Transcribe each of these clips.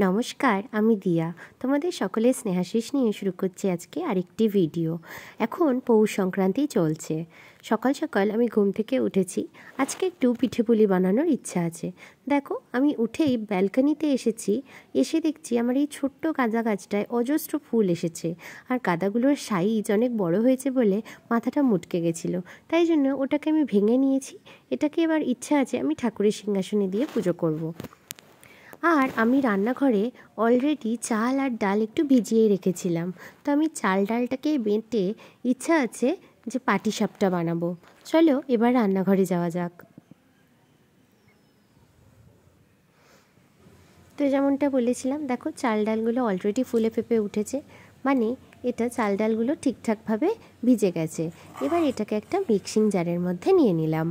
নমস্কার, আমি দিয়া। তোমাদের সকলের স্নেহাশিস নিয়ে শুরু করছি আজকে আরেকটি ভিডিও। এখন পৌষ সংক্রান্তি চলছে। সকাল সকাল আমি ঘুম থেকে উঠেছি। আজকে একটু পিঠেপুলি বানানোর ইচ্ছা আছে। দেখো, আমি উঠেই ব্যালকনিতে এসেছি। এসে দেখছি আমার এই ছোট্ট গাঁদা গাছটায় অজস্র ফুল এসেছে। আর গাঁদাগুলোর সাইজ অনেক বড় হয়েছে বলে মাথাটা মুটকে গেছিলো। তাই জন্য ওটাকে আমি ভেঙে নিয়েছি। এটাকে এবার ইচ্ছা আছে আমি ঠাকুরের সিংহাসনে দিয়ে পুজো করব। আর আমি রান্নাঘরে অলরেডি চাল আর ডাল একটু ভিজিয়ে রেখেছিলাম। তো আমি চাল ডালটাকে বেটে ইচ্ছা আছে যে পাটিসাপটা বানাবো। চলো এবার রান্নাঘরে যাওয়া যাক। তো যেমনটা বলেছিলাম, দেখো চাল ডালগুলো অলরেডি ফুলে ফেঁপে উঠেছে, মানে এটা চাল ডালগুলো ঠিকঠাকভাবে ভিজে গেছে। এবার এটাকে একটা মিক্সিং জারের মধ্যে নিয়ে নিলাম।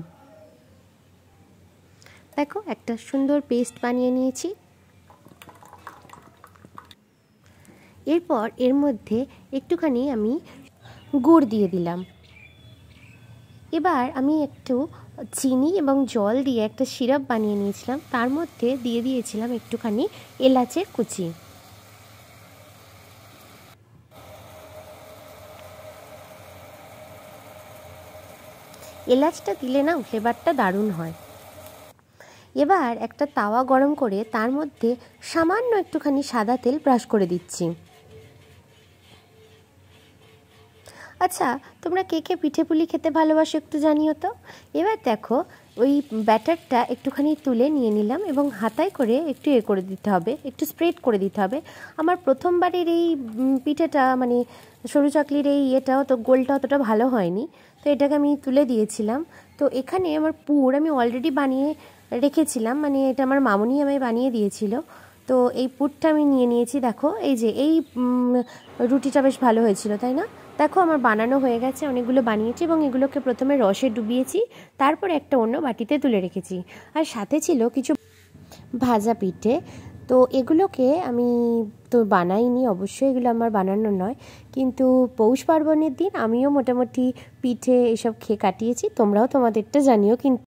দেখো একটা সুন্দর পেস্ট বানিয়ে নিয়েছি। এরপর এর মধ্যে একটুখানি আমি গুড় দিয়ে দিলাম। এবার আমি একটু চিনি এবং জল দিয়ে একটা সিরাপ বানিয়ে নিয়েছিলাম, তার মধ্যে দিয়ে দিয়েছিলাম একটুখানি এলাচের কুচি। এলাচটা দিলে না ফ্লেভারটা দারুণ হয়। এবার একটা তাওয়া গরম করে তার মধ্যে সামান্য একটুখানি সাদা তেল ব্রাশ করে দিচ্ছি। আচ্ছা, তোমরা কে কে পিঠেপুলি খেতে ভালোবাসো একটু জানিও তো। এবার দেখো, ওই ব্যাটারটা একটুখানি তুলে নিয়ে নিলাম এবং হাতায় করে একটু করে দিতে হবে, একটু স্প্রেড করে দিতে হবে। আমার প্রথমবারের এই পিঠেটা মানে সরু চাকলির এই ইয়েটাও তো গোলটা অতটা ভালো হয়নি, তো এটাকে আমি তুলে দিয়েছিলাম। তো এখানে আমার পুর আমি অলরেডি বানিয়ে রেখেছিলাম, মানে এটা আমার মামুনি আমায় বানিয়ে দিয়েছিল। তো এই পুরটা আমি নিয়ে নিয়েছি। দেখো এই যে এই রুটিটা বেশ ভালো হয়েছিল, তাই না? দেখো আমার বানানো হয়ে গেছে, অনেকগুলো বানিয়েছি এবং এগুলোকে প্রথমে রসে ডুবিয়েছি, তারপরে একটা অন্য বাটিতে তুলে রেখেছি। আর সাথে ছিল কিছু ভাজা পিঠে। তো এগুলোকে আমি তো বানাইনি, অবশ্যই এগুলো আমার বানানো নয়, কিন্তু পৌষ পার্বণের দিন আমিও মোটামুটি পিঠে এসব খেয়ে কাটিয়েছি। তোমরাও তোমাদেরটা জানিও কিন্তু।